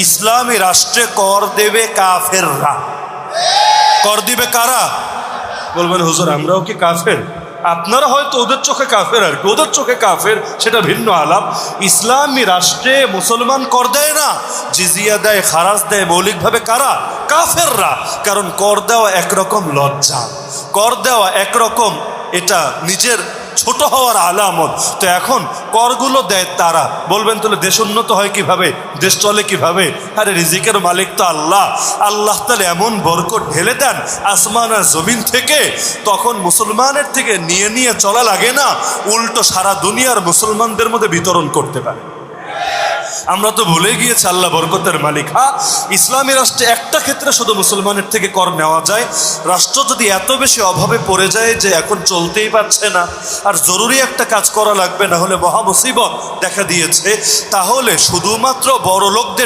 ইসলামী রাষ্ট্রে কর দেবে কাফেররা। কর দিবে কারা? বলবেন হুজুর আমরাও কি কাফের? আপনারা হয়তো ওদের চোখে কাফের, আর কি ওদের চোখে কাফের সেটা ভিন্ন আলাপ। ইসলামী রাষ্ট্রে মুসলমান কর দেয় না, জিজিয়া দেয়, খারাজ দেয় মৌলিকভাবে কারা? কাফেররা। কারণ কর দেওয়া একরকম লজ্জা, কর দেওয়া একরকম এটা নিজের ছোট হওয়ার আলামত। তো এখন করগুলো দেয় তারা। বলবেন তাহলে দেশ উন্নত হয় কিভাবে, দেশ চলে কিভাবে? আরে রিজিকের মালিক তো আল্লাহ। আল্লাহ তাহলে এমন বরকত ঢেলে দেন আসমান আর জমিন থেকে, তখন মুসলমানের থেকে নিয়ে নিয়ে চলা লাগে না, উল্টো সারা দুনিয়ার মুসলমানদের মধ্যে বিতরণ করতে পারে। আমরা তো ভুলে গিয়েছি আল্লাহ বরকতের মালিক। হ্যাঁ, ইসলামী রাষ্ট্রে একটা ক্ষেত্রে শুধু মুসলমানের থেকে কর নেওয়া যায়, রাষ্ট্র যদি এত বেশি অভাবে পড়ে যায় যে এখন চলতেই পারছে না, আর জরুরি একটা কাজ করা লাগবে, না হলে মহা মুসিবত দেখা দিয়েছে, তাহলে শুধুমাত্র বড় লোকদের